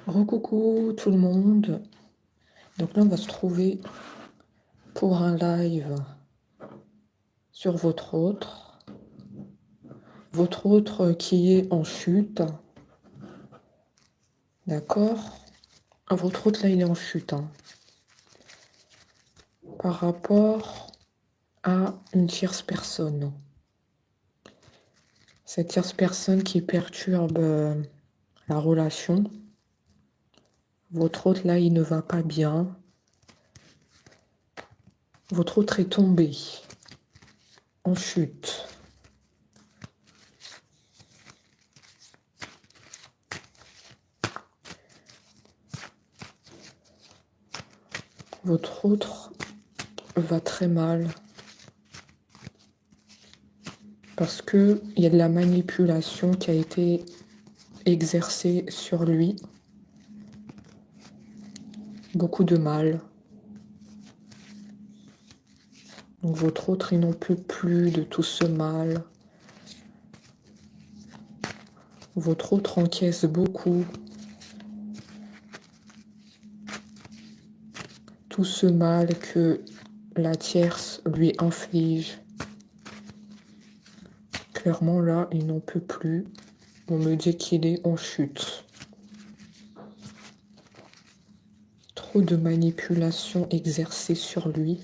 Recoucou tout le monde. Donc là, on va se trouver pour un live sur votre autre qui est en chute. D'accord? Votre autre là, il est en chute, hein, par rapport à une tierce personne. Cette tierce personne qui perturbe la relation. Votre autre là, il ne va pas bien. Votre autre est tombé en chute. Votre autre va très mal parce qu'il y a de la manipulation qui a été exercée sur lui. Beaucoup de mal. Donc votre autre, il n'en peut plus de tout ce mal. Votre autre encaisse beaucoup. Tout ce mal que la tierce lui inflige. Clairement, là, il n'en peut plus. On me dit qu'il est en chute. Trop de manipulation exercée sur lui.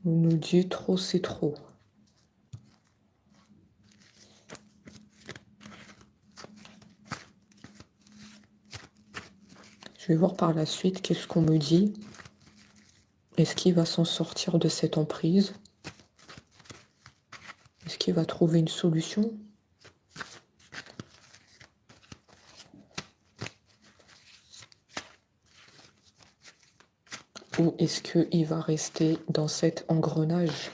On nous dit trop, c'est trop. Je vais voir par la suite qu'est-ce qu'on me dit. Est-ce qu'il va s'en sortir de cette emprise? Est-ce qu'il va trouver une solution? Ou est-ce qu'il va rester dans cet engrenage?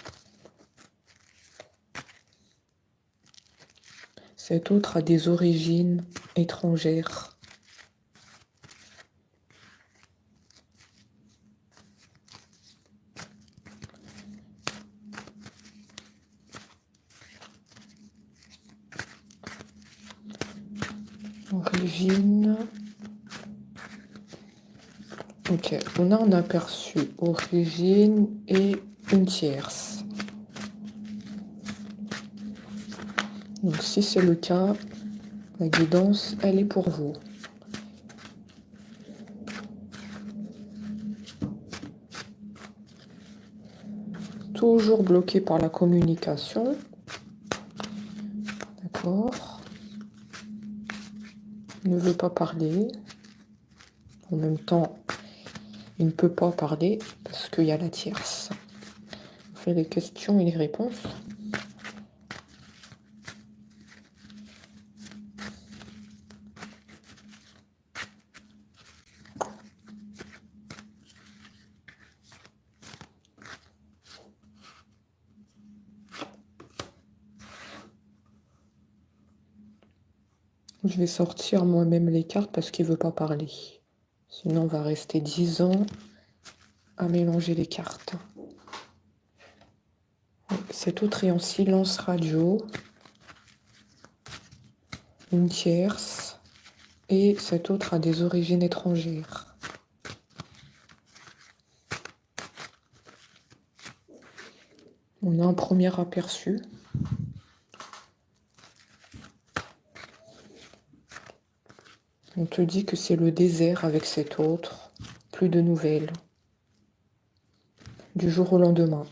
Cet autre a des origines étrangères. Origine. Ok, on a un aperçu. Origine et une tierce. Donc si c'est le cas, la guidance, elle est pour vous. Toujours bloqué par la communication. D'accord. Il ne veut pas parler. En même temps, il ne peut pas parler parce qu'il y a la tierce. On fait les questions et les réponses. Je vais sortir moi-même les cartes parce qu'il ne veut pas parler. Sinon, on va rester 10 ans à mélanger les cartes. Cet autre est en silence radio. Une tierce. Et cet autre a des origines étrangères. On a un premier aperçu. On te dit que c'est le désert avec cet autre. Plus de nouvelles. Du jour au lendemain.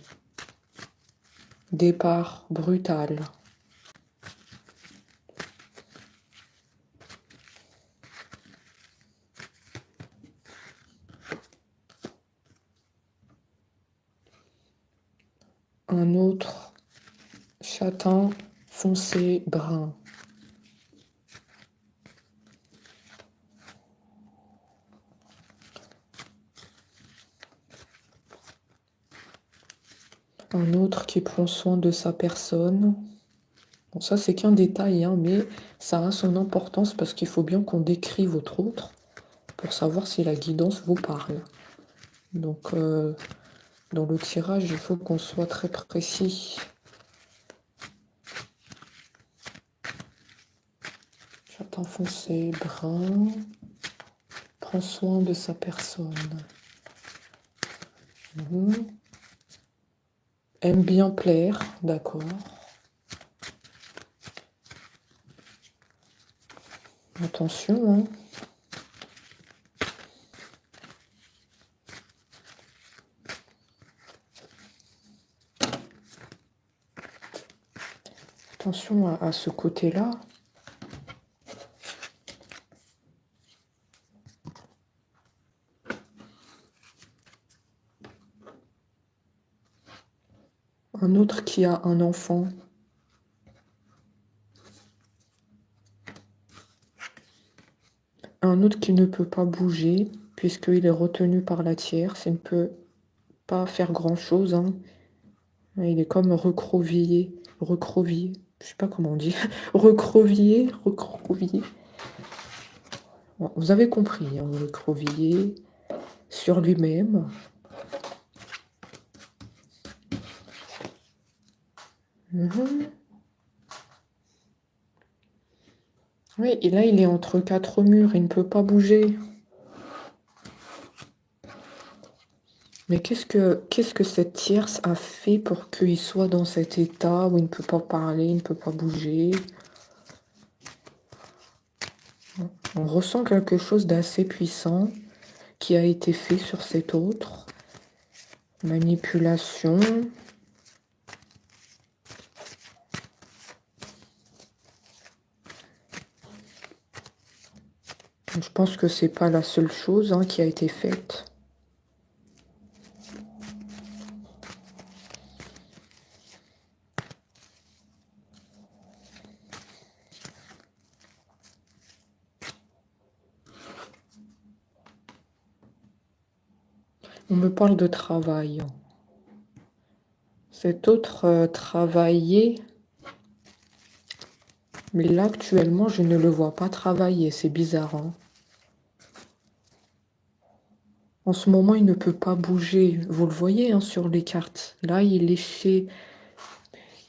Départ brutal. Un autre châtain foncé brun. Un autre qui prend soin de sa personne. Bon, ça, c'est qu'un détail, hein, mais ça a son importance parce qu'il faut bien qu'on décrit votre autre pour savoir si la guidance vous parle. Donc, dans le tirage, il faut qu'on soit très précis. Châtain foncé, brun. Prend soin de sa personne. Aime bien plaire, d'accord. Attention, hein. Attention à ce côté-là. Un autre qui a un enfant. Un autre qui ne peut pas bouger, puisqu'il est retenu par la tierce. Il ne peut pas faire grand-chose, hein. Il est comme recroquevillé. Recroquevillé. Je sais pas comment on dit. Recroquevillé. Recroquevillé. Bon, vous avez compris, hein, recroquevillé sur lui-même. Oui, et là, il est entre quatre murs, il ne peut pas bouger. Mais qu'est-ce que cette tierce a fait pour qu'il soit dans cet état où il ne peut pas parler, il ne peut pas bouger? On ressent quelque chose d'assez puissant qui a été fait sur cet autre. Manipulation. Je pense que c'est pas la seule chose, hein, qui a été faite. On me parle de travail. Cet autre travaillait, mais là actuellement je ne le vois pas travailler, c'est bizarre, hein. En ce moment, il ne peut pas bouger. Vous le voyez, hein, sur les cartes. Là, il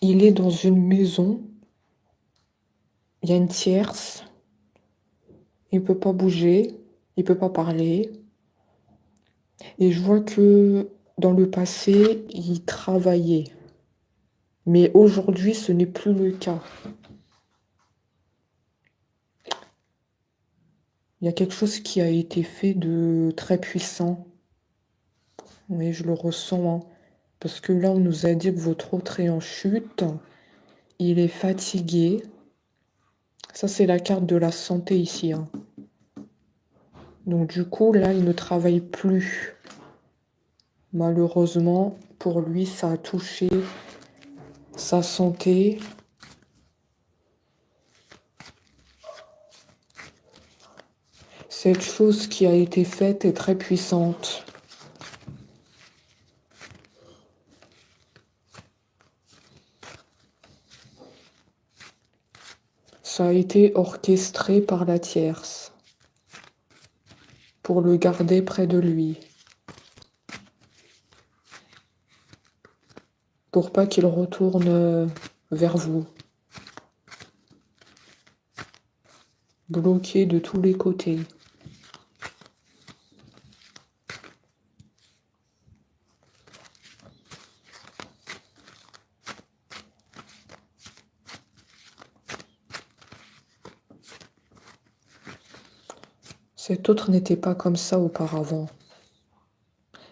est dans une maison. Il y a une tierce. Il ne peut pas bouger. Il ne peut pas parler. Et je vois que dans le passé, il travaillait. Mais aujourd'hui, ce n'est plus le cas. Il y a quelque chose qui a été fait de très puissant. Oui, je le ressens, hein. Parce que là, on nous a dit que votre autre est en chute. Il est fatigué. Ça, c'est la carte de la santé ici, hein. Donc du coup, là, il ne travaille plus. Malheureusement, pour lui, ça a touché sa santé. Cette chose qui a été faite est très puissante. Ça a été orchestré par la tierce pour le garder près de lui. Pour pas qu'il retourne vers vous. Bloqué de tous les côtés. Cet autre n'était pas comme ça auparavant.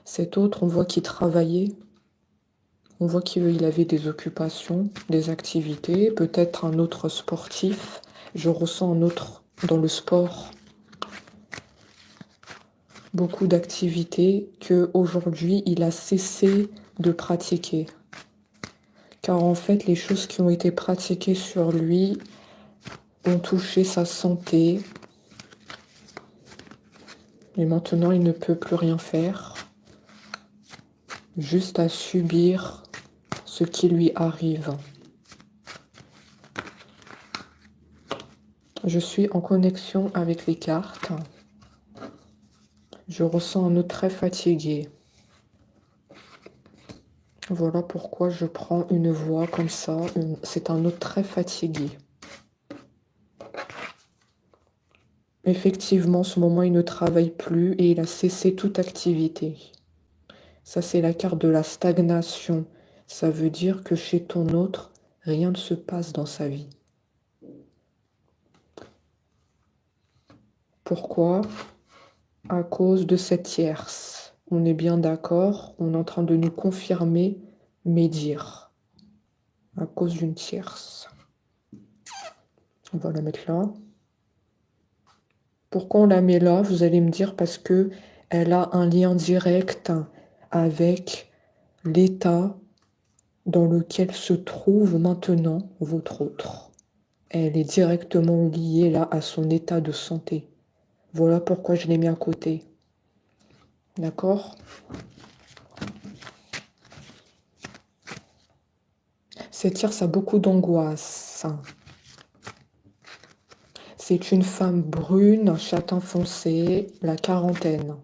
Cet autre, on voit qu'il travaillait. On voit qu'il avait des occupations, des activités, peut-être un autre sportif. Je ressens un autre dans le sport. Beaucoup d'activités qu'aujourd'hui, il a cessé de pratiquer. Car en fait, les choses qui ont été pratiquées sur lui ont touché sa santé. Et maintenant, il ne peut plus rien faire. Juste à subir ce qui lui arrive. Je suis en connexion avec les cartes. Je ressens un autre très fatigué. Voilà pourquoi je prends une voix comme ça. C'est un autre très fatigué. Effectivement, en ce moment, il ne travaille plus et il a cessé toute activité. Ça, c'est la carte de la stagnation. Ça veut dire que chez ton autre, rien ne se passe dans sa vie. Pourquoi? À cause de cette tierce. On est bien d'accord, on est en train de nous confirmer mes dires. À cause d'une tierce. On va la mettre là. Pourquoi on la met là? Vous allez me dire parce que elle a un lien direct avec l'état dans lequel se trouve maintenant votre autre. Elle est directement liée là à son état de santé. Voilà pourquoi je l'ai mis à côté. D'accord? Cette tierce a beaucoup d'angoisse. C'est une femme brune, châtain foncé, la quarantaine.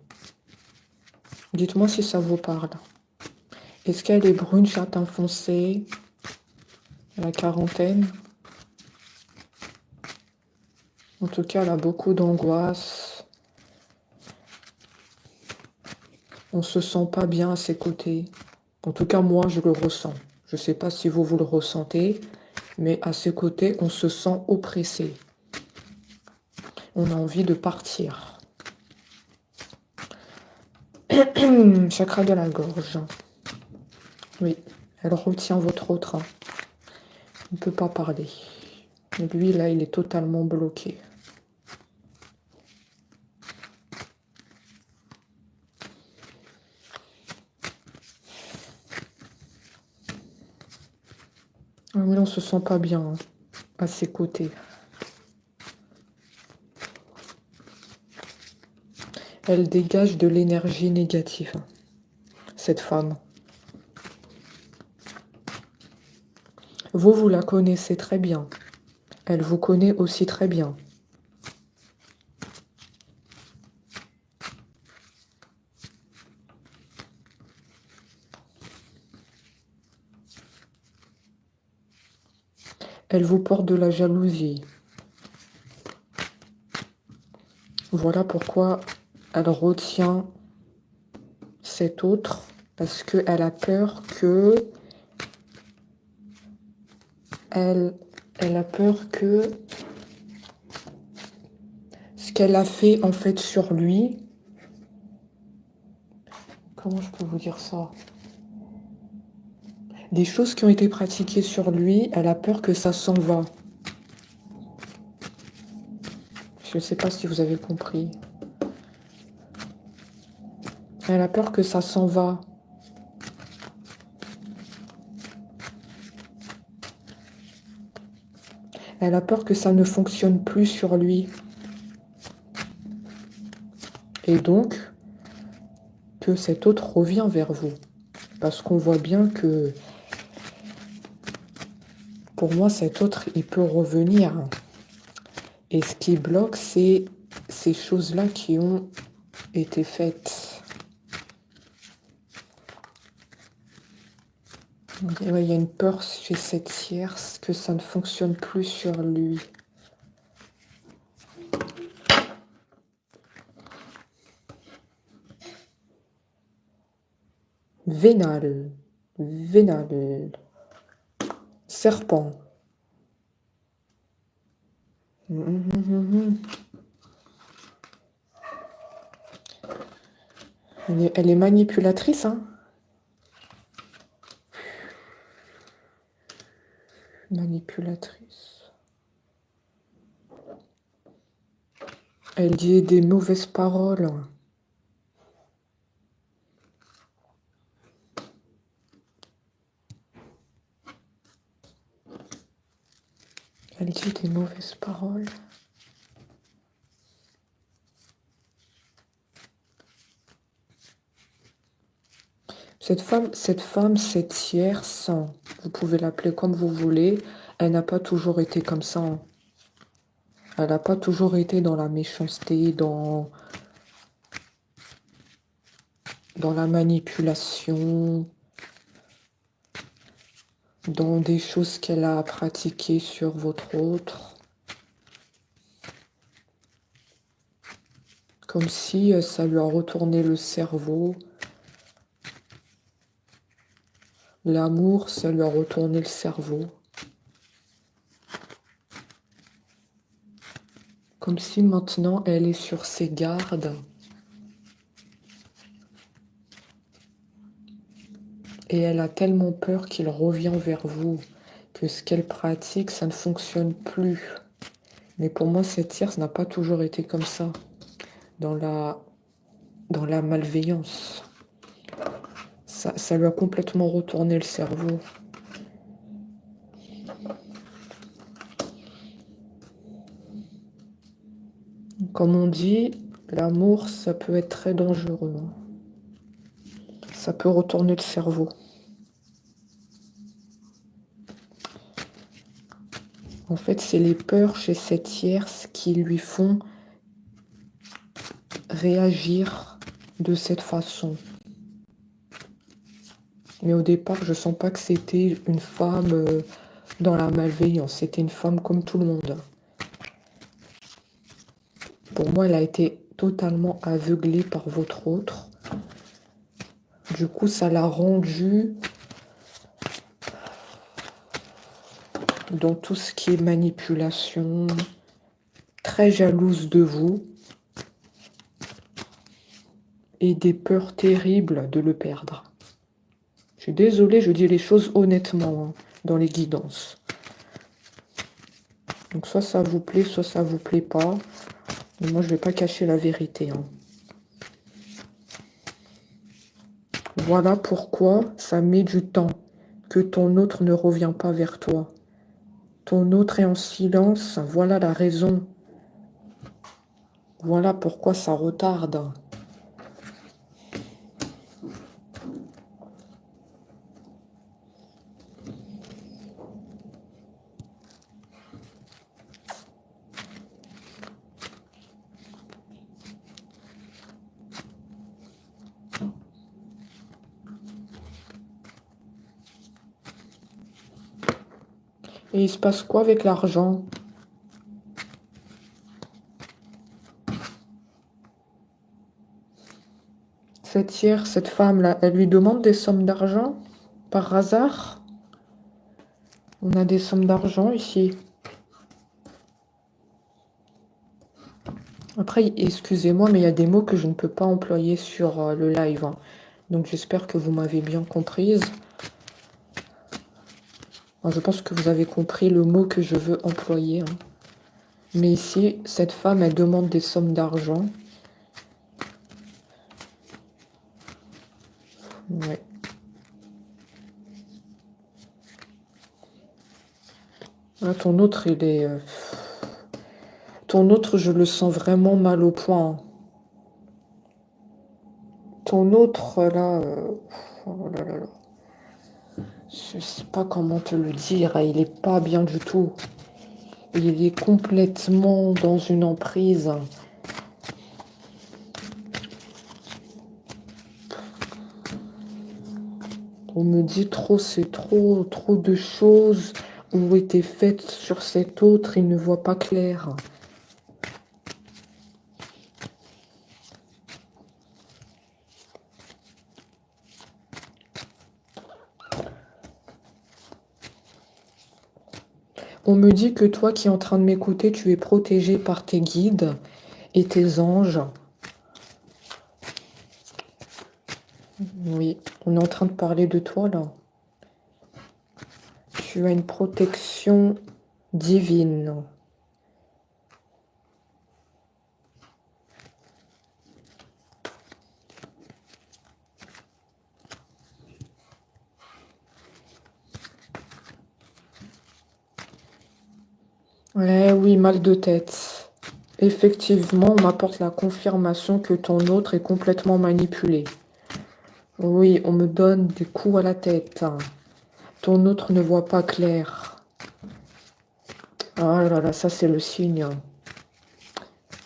Dites-moi si ça vous parle. Est-ce qu'elle est brune, châtain foncé, la quarantaine? En tout cas, elle a beaucoup d'angoisse. On ne se sent pas bien à ses côtés. En tout cas, moi, je le ressens. Je ne sais pas si vous le ressentez, mais à ses côtés, on se sent oppressé. On a envie de partir. Chakra de la gorge. Oui, elle retient votre autre. Il ne peut pas parler. Et lui, là, il est totalement bloqué. Ah oui, on se sent pas bien à ses côtés. Elle dégage de l'énergie négative, cette femme. Vous la connaissez très bien. Elle vous connaît aussi très bien. Elle vous porte de la jalousie. Voilà pourquoi elle retient cet autre, parce qu'elle a peur que... Elle a peur que ce qu'elle a fait en fait sur lui... Comment je peux vous dire ça? Des choses qui ont été pratiquées sur lui, elle a peur que ça s'en va. Je ne sais pas si vous avez compris. Elle a peur que ça s'en va. Elle a peur que ça ne fonctionne plus sur lui. Et donc, que cet autre revient vers vous. Parce qu'on voit bien que, pour moi, cet autre, il peut revenir. Et ce qui bloque, c'est ces choses-là qui ont été faites. Et ouais, il y a une peur chez cette tierce que ça ne fonctionne plus sur lui. Vénal, vénal, serpent. Elle est manipulatrice, hein. Manipulatrice. Elle dit des mauvaises paroles. Elle dit des mauvaises paroles. Cette femme, cette tierce, vous pouvez l'appeler comme vous voulez, elle n'a pas toujours été comme ça. Elle n'a pas toujours été dans la méchanceté, dans la manipulation, dans des choses qu'elle a pratiquées sur votre autre. Comme si ça lui a retourné le cerveau. L'amour, ça lui a retourné le cerveau. Comme si maintenant elle est sur ses gardes. Et elle a tellement peur qu'il revient vers vous que ce qu'elle pratique, ça ne fonctionne plus. Mais pour moi, cette tierce n'a pas toujours été comme ça, dans la malveillance. Ça lui a complètement retourné le cerveau. Comme on dit, l'amour, ça peut être très dangereux. Ça peut retourner le cerveau. En fait, c'est les peurs chez cette tierce qui lui font réagir de cette façon. Mais au départ, je sens pas que c'était une femme dans la malveillance. C'était une femme comme tout le monde. Pour moi, elle a été totalement aveuglée par votre autre. Du coup, ça l'a rendue dans tout ce qui est manipulation, très jalouse de vous et des peurs terribles de le perdre. Je suis désolée, je dis les choses honnêtement dans les guidances. Donc soit ça vous plaît, soit ça vous plaît pas. Mais moi, je vais pas cacher la vérité. Voilà pourquoi ça met du temps que ton autre ne revient pas vers toi. Ton autre est en silence, voilà la raison. Voilà pourquoi ça retarde. Et il se passe quoi avec l'argent? Cette femme-là, elle lui demande des sommes d'argent par hasard? On a des sommes d'argent ici. Après, excusez-moi, mais il y a des mots que je ne peux pas employer sur le live. Donc j'espère que vous m'avez bien comprise. Je pense que vous avez compris le mot que je veux employer. Mais ici, cette femme, elle demande des sommes d'argent. Ouais. Ah, ton autre, il est... Ton autre, je le sens vraiment mal au point. Ton autre, là... Oh là là là. Je sais pas comment te le dire. Il est pas bien du tout. Il est complètement dans une emprise. On me dit trop, c'est trop de choses ont été faites sur cet autre, il ne voit pas clair. On me dit que toi qui es en train de m'écouter, tu es protégé par tes guides et tes anges. Oui, on est en train de parler de toi là. Tu as une protection divine. Eh oui, mal de tête. Effectivement, on m'apporte la confirmation que ton autre est complètement manipulé. Oui, on me donne des coups à la tête. Ton autre ne voit pas clair. Ah là là, ça c'est le signe.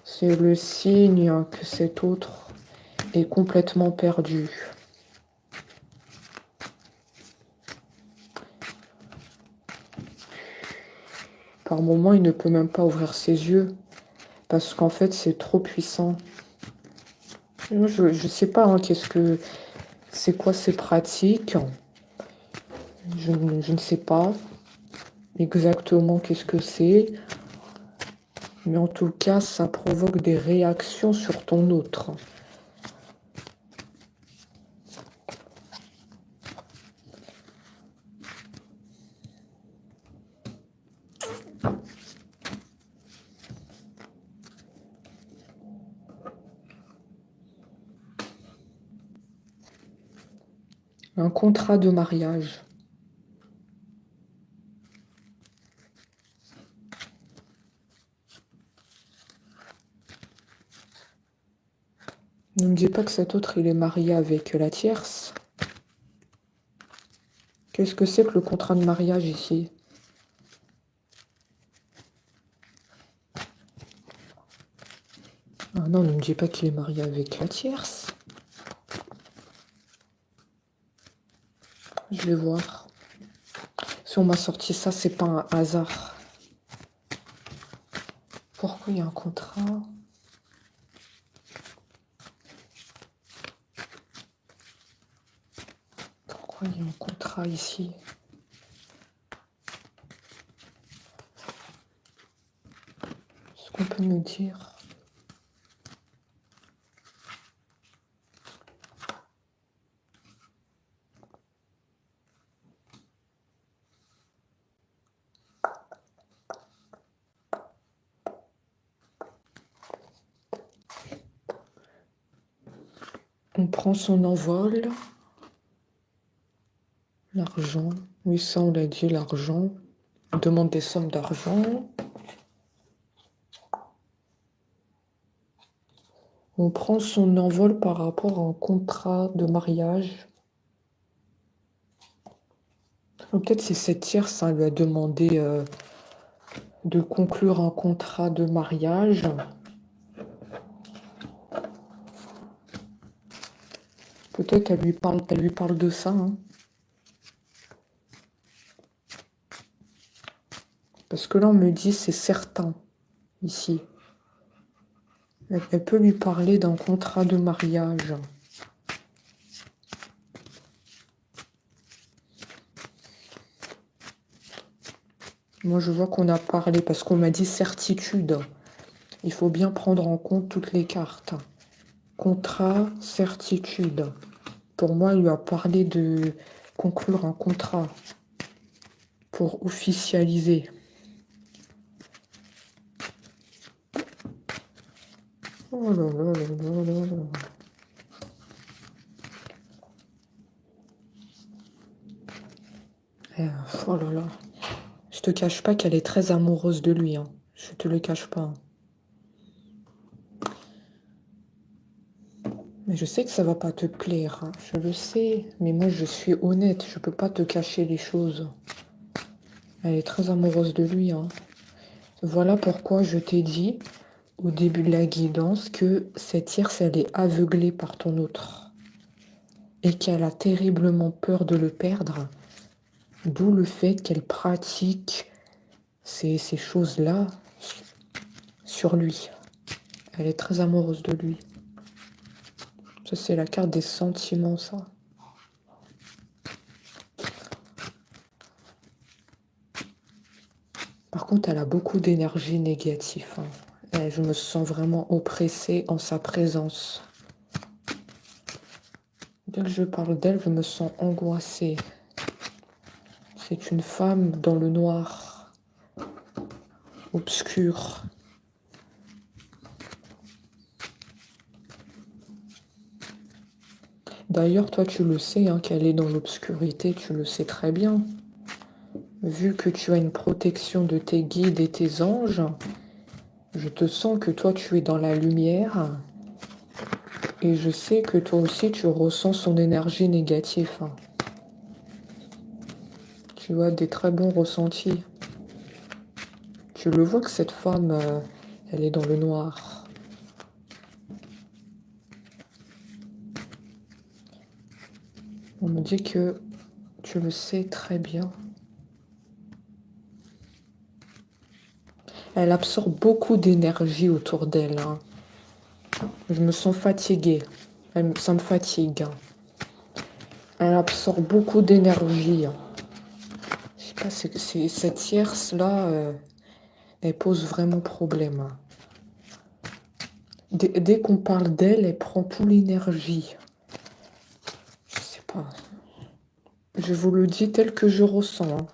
C'est le signe que cet autre est complètement perdu. Par moments, il ne peut même pas ouvrir ses yeux parce qu'en fait, c'est trop puissant. Je ne sais pas hein, c'est quoi ces pratiques. Je ne sais pas exactement qu'est-ce que c'est. Mais en tout cas, ça provoque des réactions sur ton autre. Un contrat de mariage. Ne me dis pas que cet autre, il est marié avec la tierce. Qu'est-ce que c'est que le contrat de mariage ici? Ah non, ne me dis pas qu'il est marié avec la tierce. Je vais voir. Si on m'a sorti ça, c'est pas un hasard. Pourquoi il y a un contrat? Pourquoi il y a un contrat ici? Est-ce qu'on peut me dire? On prend son envol. L'argent. Oui, ça, on l'a dit, l'argent. On demande des sommes d'argent. On prend son envol par rapport à un contrat de mariage. Ou peut-être c'est cette tierce, ça lui a demandé de conclure un contrat de mariage. Peut-être qu'elle lui parle de ça. Hein. Parce que là, on me dit c'est certain, ici. Elle peut lui parler d'un contrat de mariage. Moi, je vois qu'on a parlé, parce qu'on m'a dit certitude. Il faut bien prendre en compte toutes les cartes. Contrat, certitude. Pour moi, il lui a parlé de conclure un contrat pour officialiser. Oh là là là là là là. Oh là là. Je te cache pas qu'elle est très amoureuse de lui. Hein. Je te le cache pas. Mais je sais que ça va pas te plaire. Hein. Je le sais. Mais moi, je suis honnête. Je peux pas te cacher les choses. Elle est très amoureuse de lui. Hein. Voilà pourquoi je t'ai dit au début de la guidance que cette tierce, elle est aveuglée par ton autre. Et qu'elle a terriblement peur de le perdre. D'où le fait qu'elle pratique ces choses-là sur lui. Elle est très amoureuse de lui. Ça, c'est la carte des sentiments, ça. Par contre, elle a beaucoup d'énergie négative. Hein. Et je me sens vraiment oppressée en sa présence. Dès que je parle d'elle, je me sens angoissée. C'est une femme dans le noir, obscur. D'ailleurs, toi, tu le sais, hein, qu'elle est dans l'obscurité, tu le sais très bien. Vu que tu as une protection de tes guides et tes anges, je te sens que toi, tu es dans la lumière. Et je sais que toi aussi, tu ressens son énergie négative. Hein. Tu as des très bons ressentis. Tu le vois que cette femme, elle est dans le noir. On me dit que tu le sais très bien. Elle absorbe beaucoup d'énergie autour d'elle. Hein. Je me sens fatiguée. Ça me fatigue. Elle absorbe beaucoup d'énergie. Je sais pas, cette tierce-là, elle pose vraiment problème. Dès qu'on parle d'elle, elle prend toute l'énergie. Je sais pas. Je vous le dis tel que je ressens.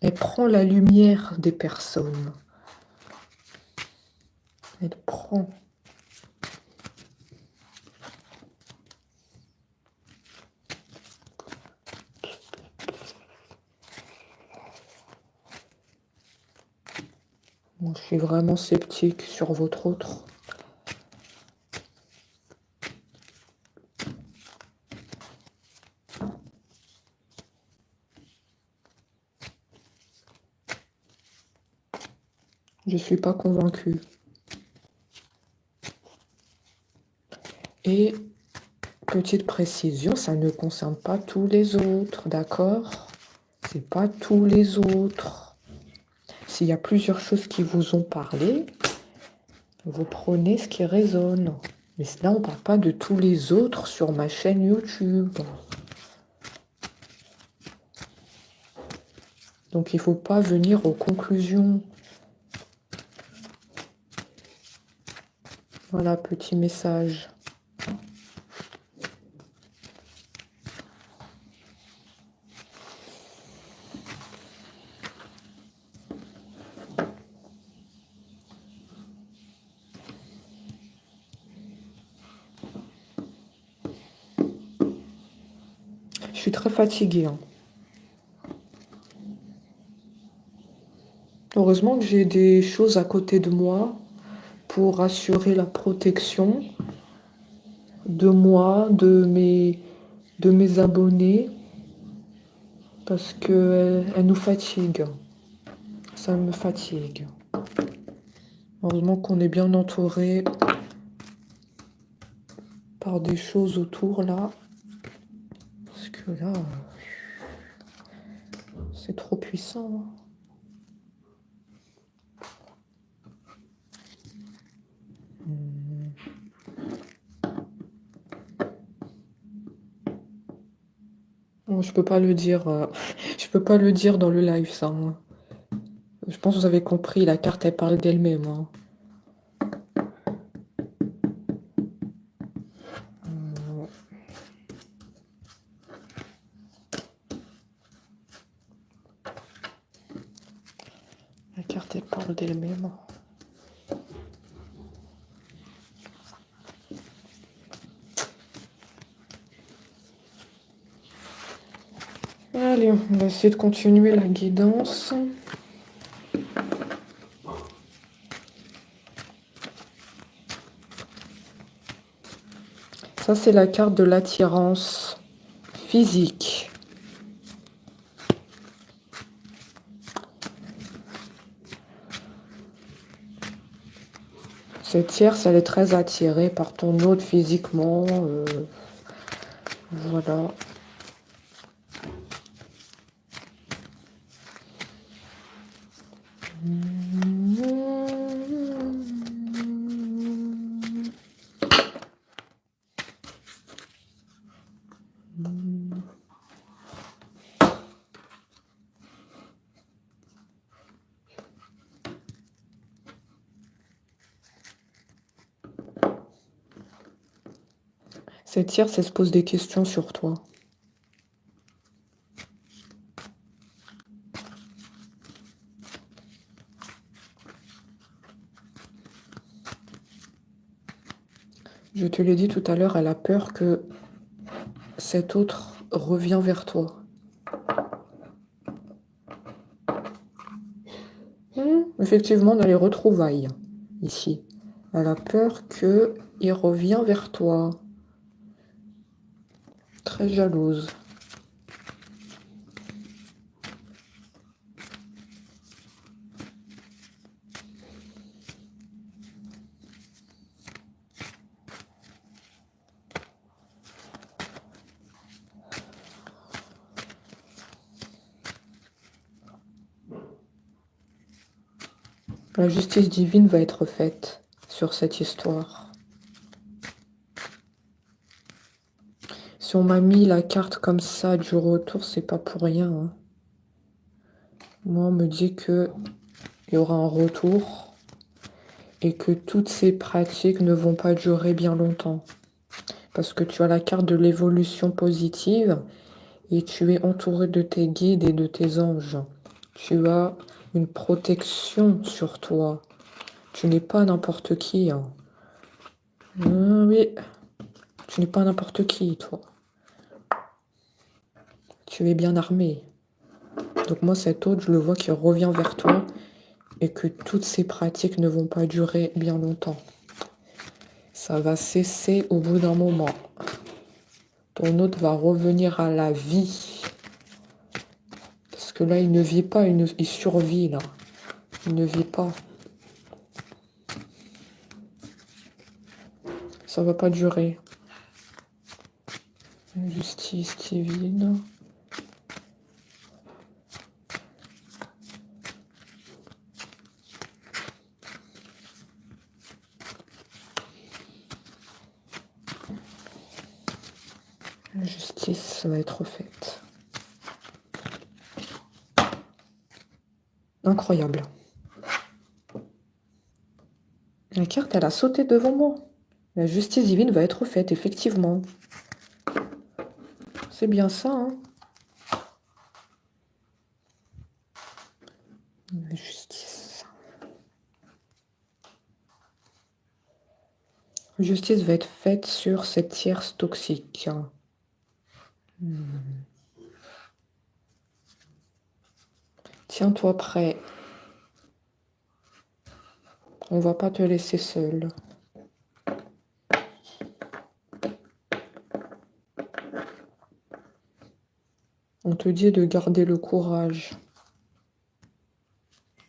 Elle prend la lumière des personnes. Elle prend. Bon, je suis vraiment sceptique sur votre autre. Je ne suis pas convaincue. Et petite précision, ça ne concerne pas tous les autres, d'accord? C'est pas tous les autres. S'il y a plusieurs choses qui vous ont parlé, vous prenez ce qui résonne. Mais là, on ne parle pas de tous les autres sur ma chaîne YouTube. Donc, il ne faut pas venir aux conclusions. Voilà, petit message. Je suis très fatiguée. Heureusement que j'ai des choses à côté de moi pour assurer la protection de moi, de mes abonnés, parce que elle nous fatigue. Ça me fatigue. Heureusement qu'on est bien entouré par des choses autour là. Parce que là, c'est trop puissant. Bon, je peux pas le dire. Je peux pas le dire dans le live, ça. Je pense que vous avez compris, la carte, elle parle d'elle-même. La carte, elle parle d'elle-même. Allez, on va essayer de continuer la guidance. Ça, c'est la carte de l'attirance physique. Cette tierce, elle est très attirée par ton autre physiquement. Voilà. Cette tierce, elle se pose des questions sur toi. Je te l'ai dit tout à l'heure, elle a peur que cet autre revienne vers toi. Effectivement, on a les retrouvailles ici. Elle a peur qu'il revienne vers toi. Très jalouse. La justice divine va être faite sur cette histoire. Si on m'a mis la carte comme ça du retour, c'est pas pour rien. Hein. Moi, on me dit que il y aura un retour et que toutes ces pratiques ne vont pas durer bien longtemps. Parce que tu as la carte de l'évolution positive et tu es entouré de tes guides et de tes anges. Tu as une protection sur toi. Tu n'es pas n'importe qui. Hein. Oui, tu n'es pas n'importe qui, toi. Tu es bien armé. Donc moi, cet autre, je le vois qui revient vers toi et que toutes ces pratiques ne vont pas durer bien longtemps. Ça va cesser au bout d'un moment. Ton autre va revenir à la vie. Parce que là, il ne vit pas, il survit, là. Il ne vit pas. Ça va pas durer. Justice divine. La justice va être faite. Incroyable. La carte, elle a sauté devant moi. La justice divine va être faite, effectivement. C'est bien ça, hein. La justice. La justice va être faite sur cette tierce toxique. Tiens-toi prêt. On va pas te laisser seul. On te dit de garder le courage,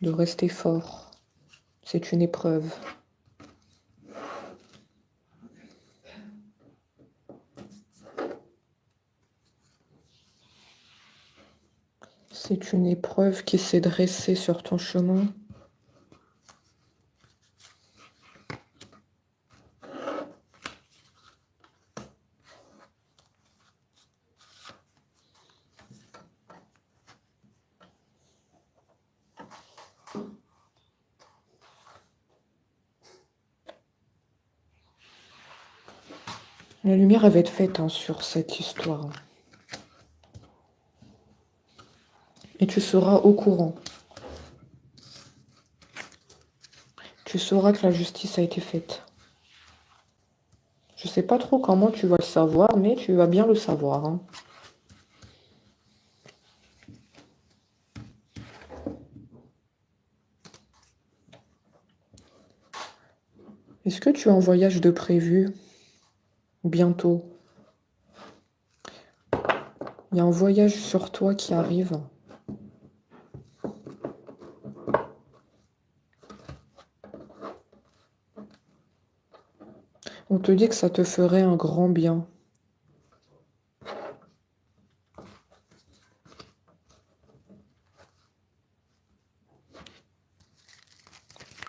de rester fort. C'est une épreuve. C'est une épreuve qui s'est dressée sur ton chemin. La lumière elle va être faite hein, sur cette histoire. Et tu seras au courant. Tu sauras que la justice a été faite. Je sais pas trop comment tu vas le savoir, mais tu vas bien le savoir. Hein. Est-ce que tu as un voyage de prévu bientôt? Il y a un voyage sur toi qui arrive. On te dit que ça te ferait un grand bien.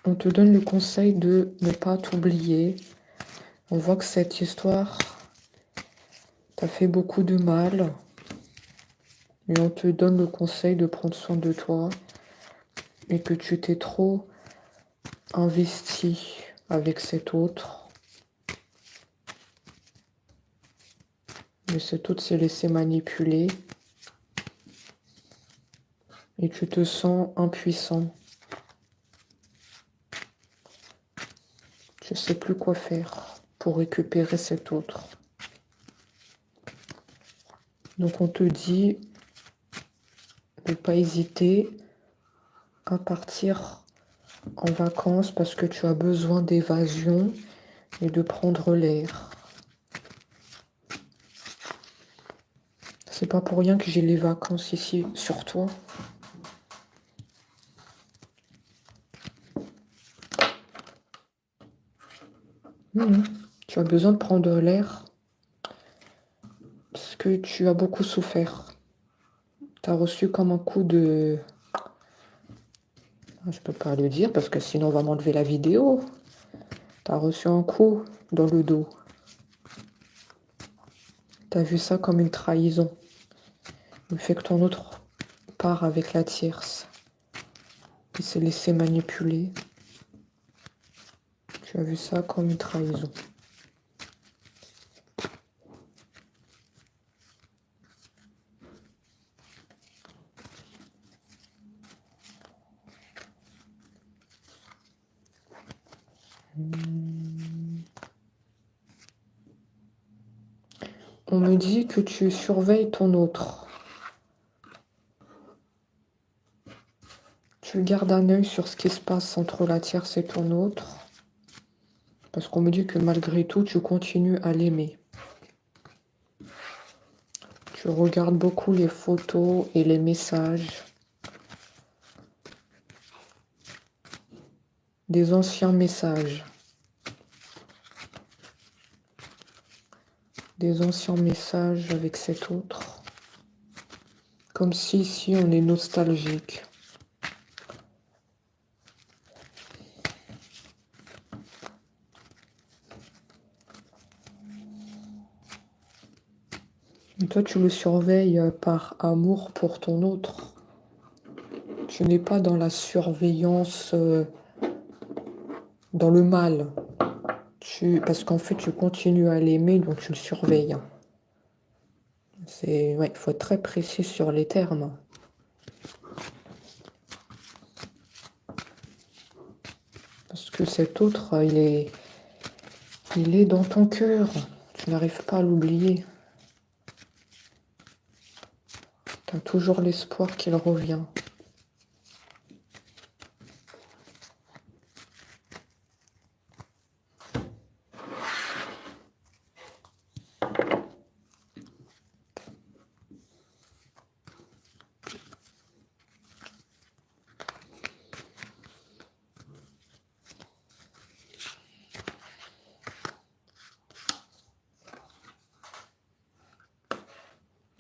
On te donne le conseil de ne pas t'oublier. On voit que cette histoire t'a fait beaucoup de mal. Et on te donne le conseil de prendre soin de toi. Et que tu t'es trop investi avec cet autre. Mais cet autre s'est laissé manipuler. Et tu te sens impuissant. Je ne sais plus quoi faire pour récupérer cet autre. Donc on te dit de ne pas hésiter à partir en vacances parce que tu as besoin d'évasion et de prendre l'air. C'est pas pour rien que j'ai les vacances ici sur toi. Tu as besoin de prendre l'air parce que tu as beaucoup souffert. Tu as reçu comme un coup de Je peux pas le dire parce que sinon on va m'enlever la vidéo. T'as reçu un coup dans le dos. T'as vu ça comme une trahison. Le fait que ton autre part avec la tierce. Il s'est laissé manipuler. Tu as vu ça comme une trahison. On me dit que tu surveilles ton autre. Tu gardes un œil sur ce qui se passe entre la tierce et ton autre. Parce qu'on me dit que malgré tout, tu continues à l'aimer. Tu regardes beaucoup les photos et les messages. Des anciens messages. Des anciens messages avec cet autre. Comme si ici on est nostalgique. Et toi, tu le surveilles par amour pour ton autre. Tu n'es pas dans la surveillance, dans le mal. Parce qu'en fait, tu continues à l'aimer, donc tu le surveilles. Ouais, il faut être très précis sur les termes. Parce que cet autre, il est dans ton cœur. Tu n'arrives pas à l'oublier. Tu as toujours l'espoir qu'il revient.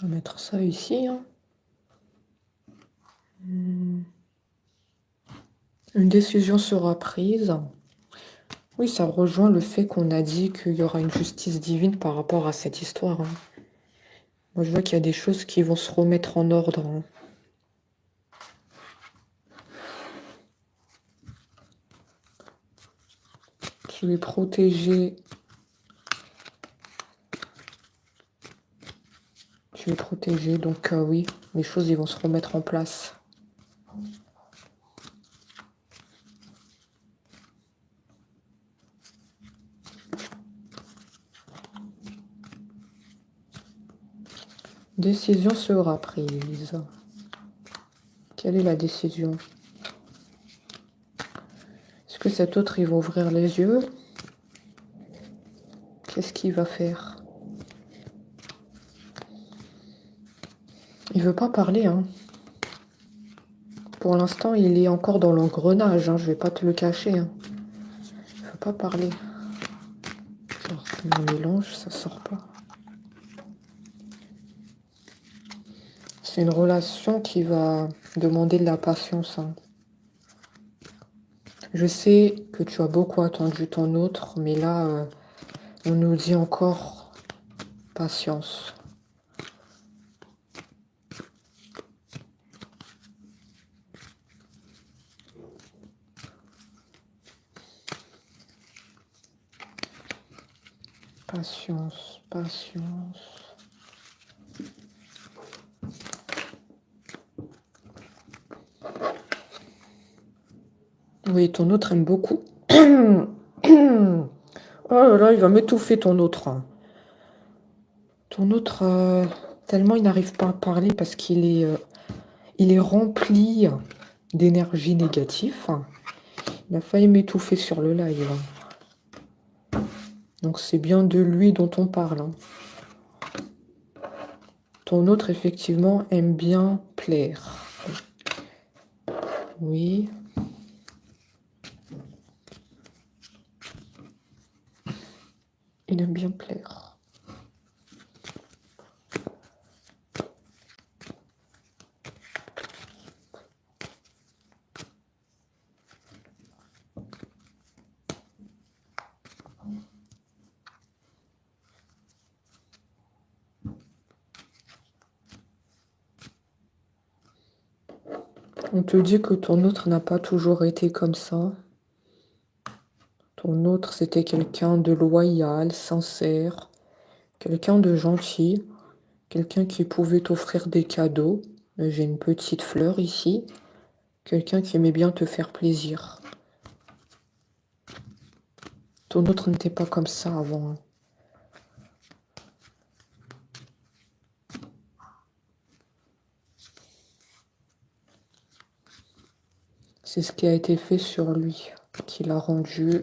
On va mettre ça ici. Hein. Une décision sera prise. Oui, ça rejoint le fait qu'on a dit qu'il y aura une justice divine par rapport à cette histoire. Hein. Moi, je vois qu'il y a des choses qui vont se remettre en ordre. Hein. Tu es protégé. Tu es protégé, donc oui, les choses ils vont se remettre en place. Décision sera prise. Quelle est la décision? Est-ce que cet autre, il va ouvrir les yeux? Qu'est-ce qu'il va faire? Il veut pas parler, hein. Pour l'instant, il est encore dans l'engrenage, hein. Je vais pas te le cacher. Hein. Il veut pas parler. Le mélange, ça sort pas. C'est une relation qui va demander de la patience. Hein. Je sais que tu as beaucoup attendu ton autre, mais là, on nous dit encore patience. Patience, patience. Oui, ton autre aime beaucoup. Oh là là, il va m'étouffer ton autre. Ton autre, tellement il n'arrive pas à parler parce qu'il est rempli d'énergie négative. Il a failli m'étouffer sur le live. Donc c'est bien de lui dont on parle. Hein. Ton autre, effectivement, aime bien plaire. Oui. Il aime bien plaire. On te dit que ton autre n'a pas toujours été comme ça. Ton autre, c'était quelqu'un de loyal, sincère, quelqu'un de gentil, quelqu'un qui pouvait t'offrir des cadeaux. J'ai une petite fleur ici. Quelqu'un qui aimait bien te faire plaisir. Ton autre n'était pas comme ça avant. C'est ce qui a été fait sur lui, qui l'a rendu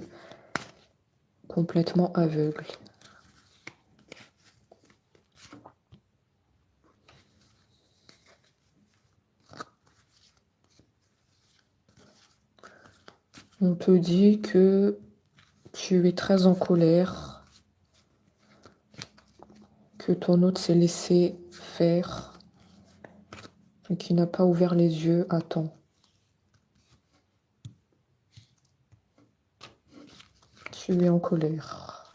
complètement aveugle. On te dit que tu es très en colère, que ton autre s'est laissé faire et qu'il n'a pas ouvert les yeux à temps. Tu es en colère.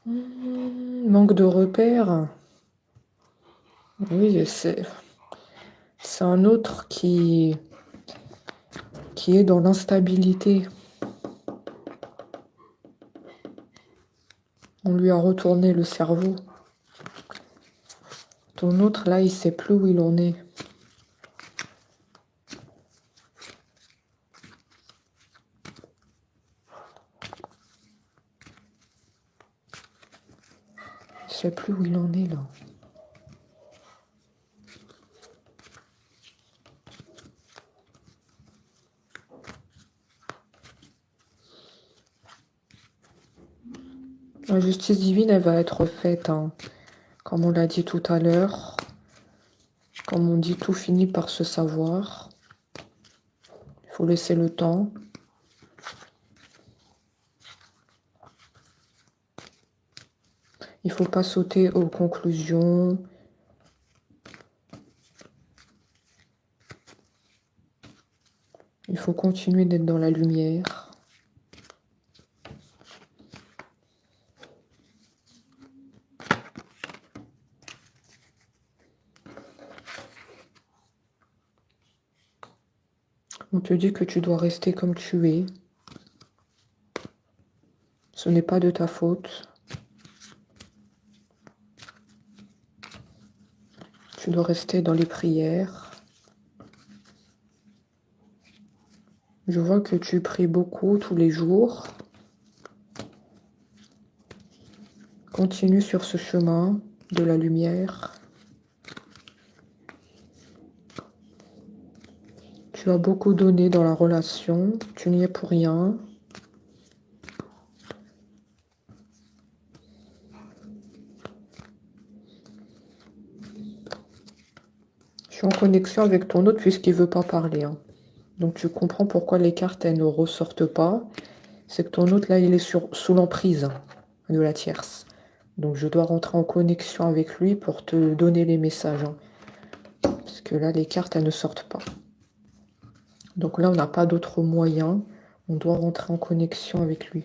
Manque de repères. Oui, c'est un autre qui est dans l'instabilité. On lui a retourné le cerveau. Ton autre, là, il sait plus où il en est. Il sait plus où il en est, là. La justice divine, elle va être faite, hein. Comme on l'a dit tout à l'heure. Comme on dit, tout finit par se savoir. Il faut laisser le temps. Il ne faut pas sauter aux conclusions. Il faut continuer d'être dans la lumière. On te dit que tu dois rester comme tu es. Ce n'est pas de ta faute. Tu dois rester dans les prières. Je vois que tu pries beaucoup tous les jours. Continue sur ce chemin de la lumière. Tu as beaucoup donné dans la relation. Tu n'y es pour rien. Je suis en connexion avec ton autre puisqu'il ne veut pas parler, hein. Donc tu comprends pourquoi les cartes, elles ne ressortent pas. C'est que ton autre, là, il est sous l'emprise de la tierce. Donc je dois rentrer en connexion avec lui pour te donner les messages, hein. Parce que là, les cartes, elles ne sortent pas. Donc là, on n'a pas d'autre moyen. On doit rentrer en connexion avec lui.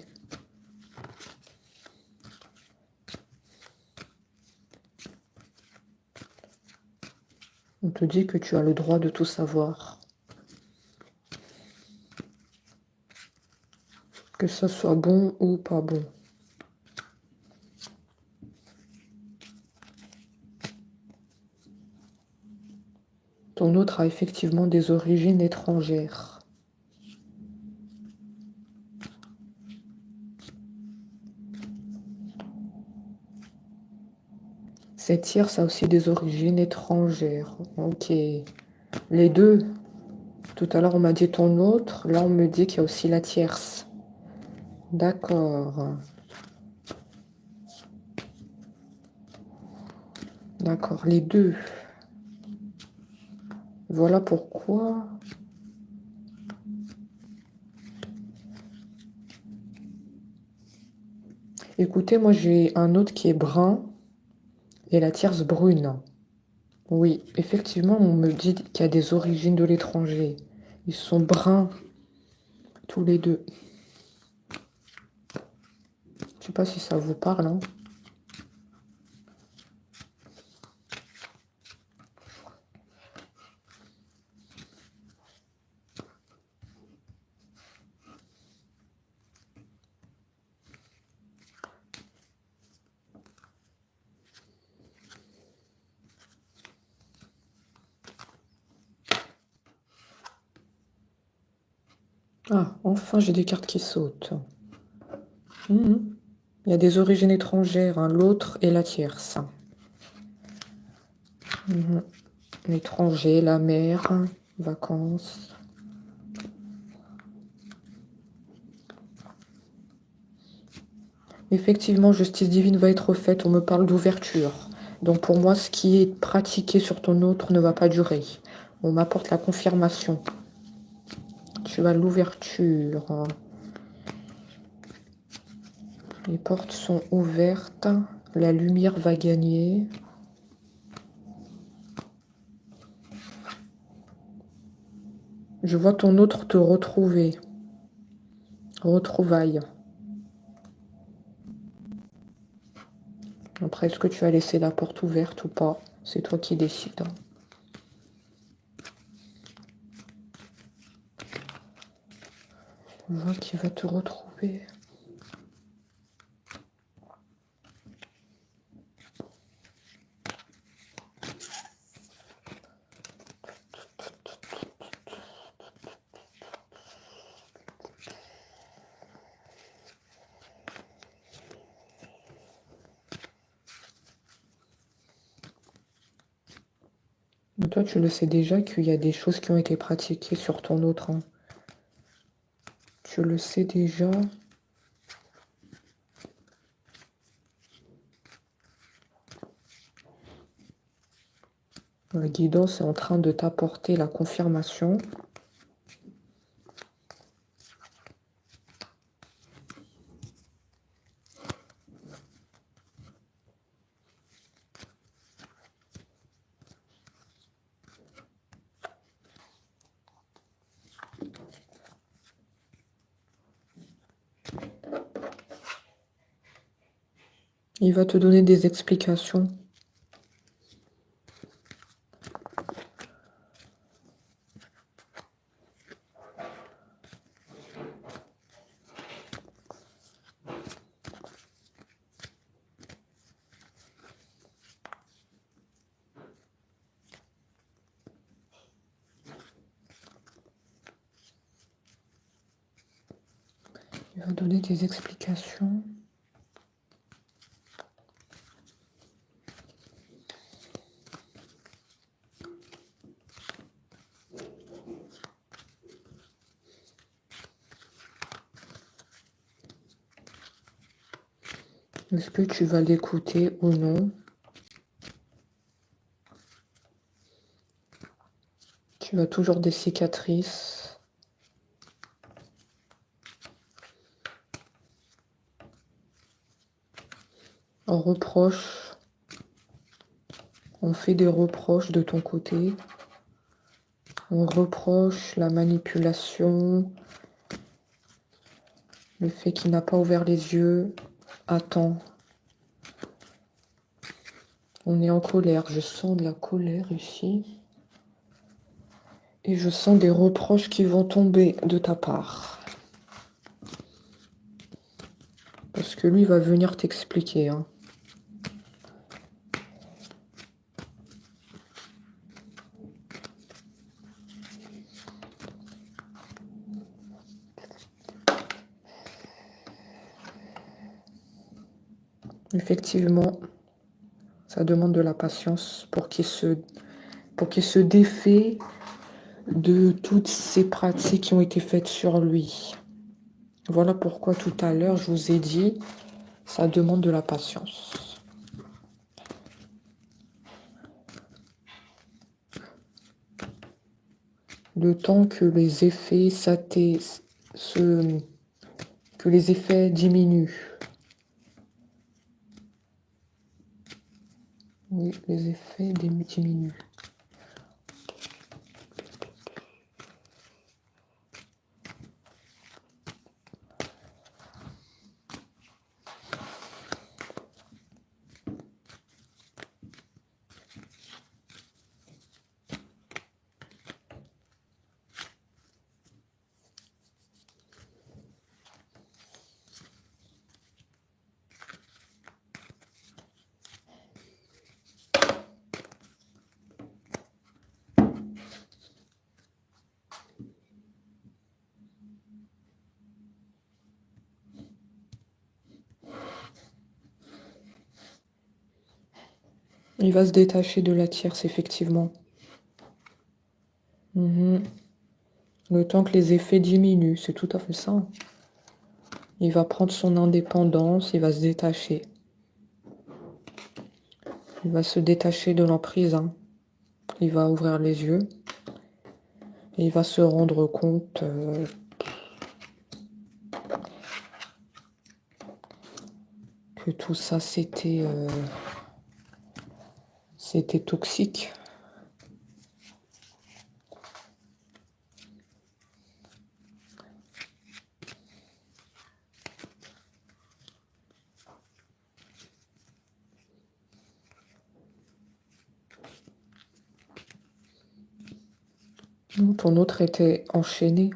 On te dit que tu as le droit de tout savoir. Que ça soit bon ou pas bon. Ton autre a effectivement des origines étrangères. Cette tierce a aussi des origines étrangères. Ok. Les deux. Tout à l'heure, on m'a dit ton autre. Là, on me dit qu'il y a aussi la tierce. D'accord. D'accord, les deux. Voilà pourquoi. Écoutez, moi, j'ai un autre qui est brun et la tierce brune. Oui, effectivement, on me dit qu'il y a des origines de l'étranger. Ils sont bruns, tous les deux. Je sais pas si ça vous parle, hein. Ah, enfin, j'ai des cartes qui sautent. Il y a des origines étrangères, hein. L'autre et la tierce. L'étranger, la mer, vacances. Effectivement, justice divine va être faite. On me parle d'ouverture. Donc pour moi, ce qui est pratiqué sur ton autre ne va pas durer. On m'apporte la confirmation. Tu as l'ouverture. Les portes sont ouvertes. La lumière va gagner. Je vois ton autre te retrouver. Retrouvailles. Après, est-ce que tu as laissé la porte ouverte ou pas? C'est toi qui décides. Je vois qu'il va te retrouver. Mais toi, tu le sais déjà qu'il y a des choses qui ont été pratiquées sur ton autre, hein. Tu le sais déjà. La guidance est en train de t'apporter la confirmation. Il va te donner des explications. Il va donner des explications. Est-ce que tu vas l'écouter ou non? Tu as toujours des cicatrices. On reproche. On fait des reproches de ton côté. On reproche la manipulation. Le fait qu'il n'a pas ouvert les yeux à temps. On est en colère. Je sens de la colère ici. Et je sens des reproches qui vont tomber de ta part. Parce que lui va venir t'expliquer, hein. Effectivement, ça demande de la patience pour qu'il se défait de toutes ces pratiques qui ont été faites sur lui. Voilà pourquoi tout à l'heure, je vous ai dit, ça demande de la patience. Le temps que les effets que les effets diminuent. Oui, les effets diminuent. Il va se détacher de la tierce, effectivement. Le temps que les effets diminuent, c'est tout à fait ça. Il va prendre son indépendance, il va se détacher. Il va se détacher de l'emprise. Il va ouvrir les yeux. Et il va se rendre compte que tout ça, c'était toxique. Ton autre était enchaîné.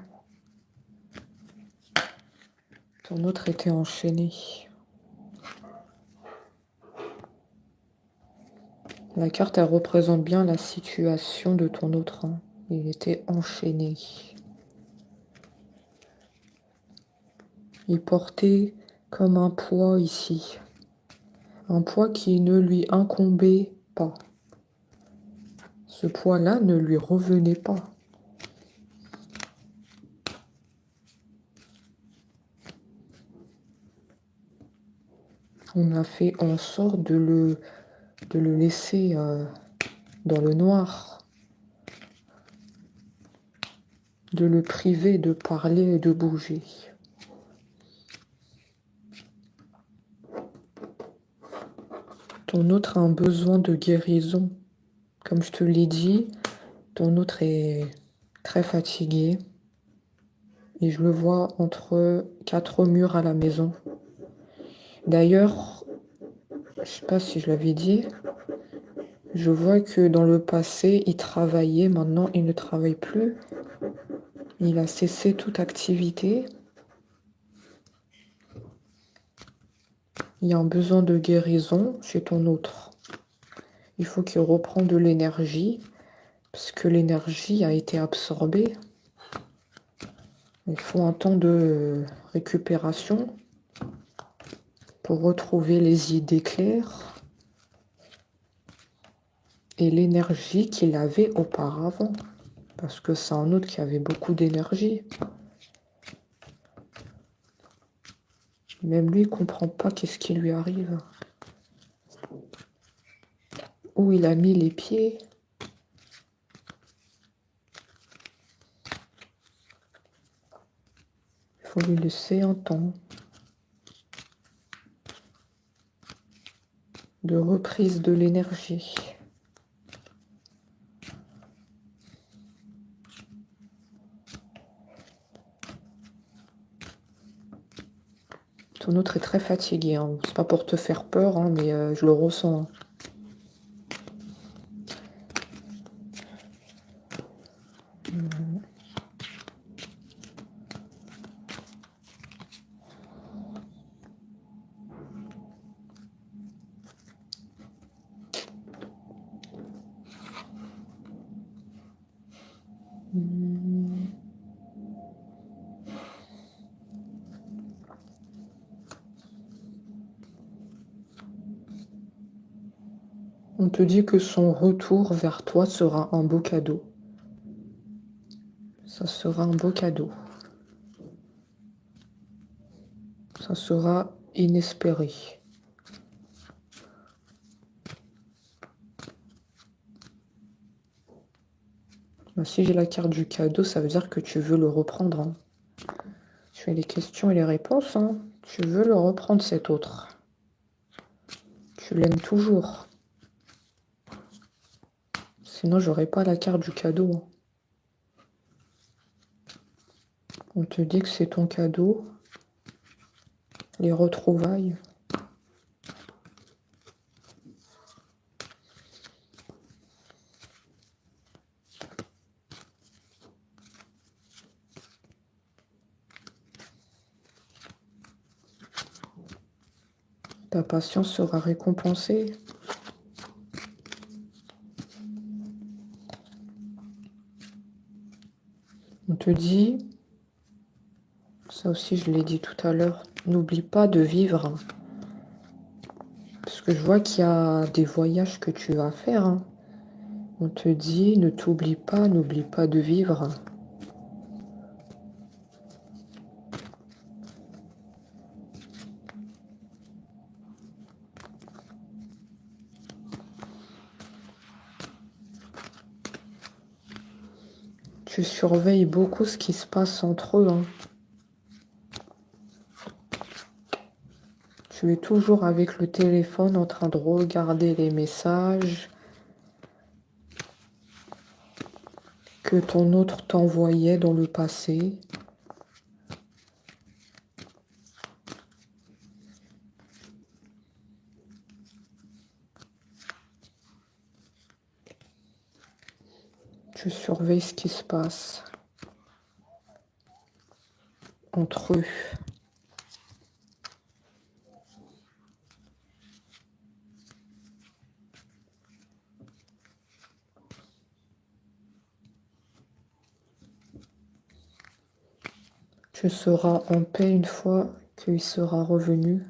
Ton autre était enchaîné. La carte, elle représente bien la situation de ton autre. Il était enchaîné. Il portait comme un poids ici. Un poids qui ne lui incombait pas. Ce poids-là ne lui revenait pas. On a fait en sorte de le laisser dans le noir. De le priver de parler et de bouger. Ton autre a un besoin de guérison. Comme je te l'ai dit, ton autre est très fatigué. Et je le vois entre 4 murs à la maison. D'ailleurs, je ne sais pas si je l'avais dit, je vois que dans le passé, il travaillait. Maintenant, il ne travaille plus. Il a cessé toute activité. Il y a un besoin de guérison chez ton autre. Il faut qu'il reprenne de l'énergie, parce que l'énergie a été absorbée. Il faut un temps de récupération pour retrouver les idées claires et l'énergie qu'il avait auparavant. Parce que c'est un autre qui avait beaucoup d'énergie. Même lui, il ne comprend pas qu'est-ce qui lui arrive. Où il a mis les pieds. Il faut lui laisser un temps de reprise de l'énergie. Ton autre est très fatigué. C'est pas pour te faire peur, mais je le ressens. On te dit que son retour vers toi sera un beau cadeau. Ça sera un beau cadeau. Ça sera inespéré. Si j'ai la carte du cadeau, ça veut dire que tu veux le reprendre. Je fais les questions et les réponses. Tu veux le reprendre, cet autre. Tu l'aimes toujours. Sinon, j'aurais pas la carte du cadeau, hein. On te dit que c'est ton cadeau. Les retrouvailles. Ta patience sera récompensée. On te dit, ça aussi je l'ai dit tout à l'heure, n'oublie pas de vivre. Parce que je vois qu'il y a des voyages que tu vas faire, hein. On te dit, ne t'oublie pas, n'oublie pas de vivre. Tu surveilles beaucoup ce qui se passe entre eux, hein. Tu es toujours avec le téléphone en train de regarder les messages que ton autre t'envoyait dans le passé. Tu surveilles ce qui se passe entre eux. Tu seras en paix une fois qu'il sera revenu.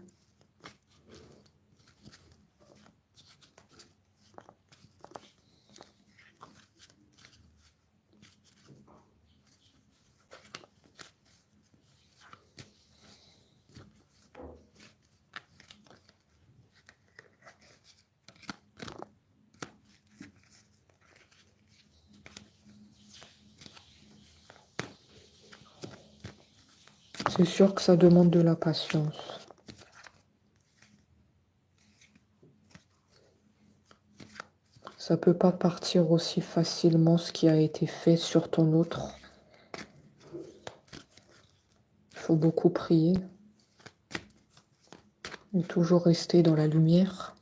C'est sûr que ça demande de la patience. Ça peut pas partir aussi facilement ce qui a été fait sur ton autre. Il faut beaucoup prier. Et toujours rester dans la lumière.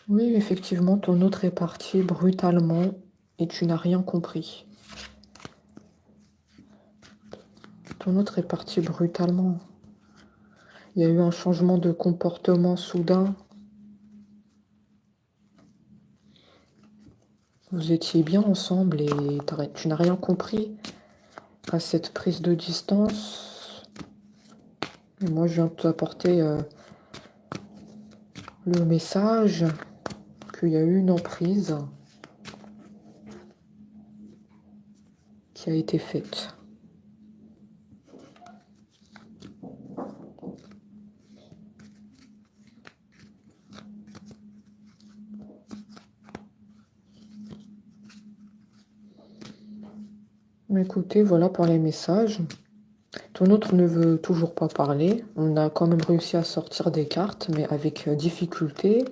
Oui, effectivement, ton autre est parti brutalement et tu n'as rien compris. Ton autre est parti brutalement. Il y a eu un changement de comportement soudain. Vous étiez bien ensemble et tu n'as rien compris à cette prise de distance. Et moi, je viens de t'apporter le message qu'il y a eu une emprise qui a été faite. Écoutez, voilà pour les messages. Ton autre ne veut toujours pas parler. On a quand même réussi à sortir des cartes, mais avec difficulté.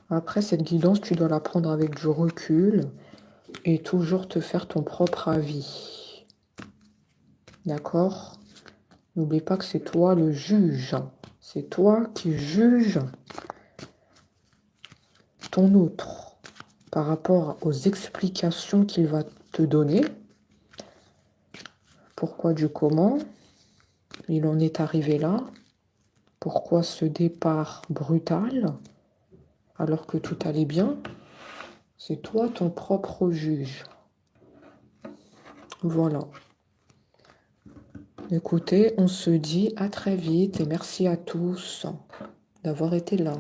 Après, cette guidance, tu dois la prendre avec du recul et toujours te faire ton propre avis. D'accord? N'oublie pas que c'est toi le juge. C'est toi qui juges ton autre par rapport aux explications qu'il va te donner. Pourquoi du comment il en est arrivé là? Pourquoi ce départ brutal alors que tout allait bien? C'est toi ton propre juge. Voilà. Écoutez, on se dit à très vite et merci à tous d'avoir été là.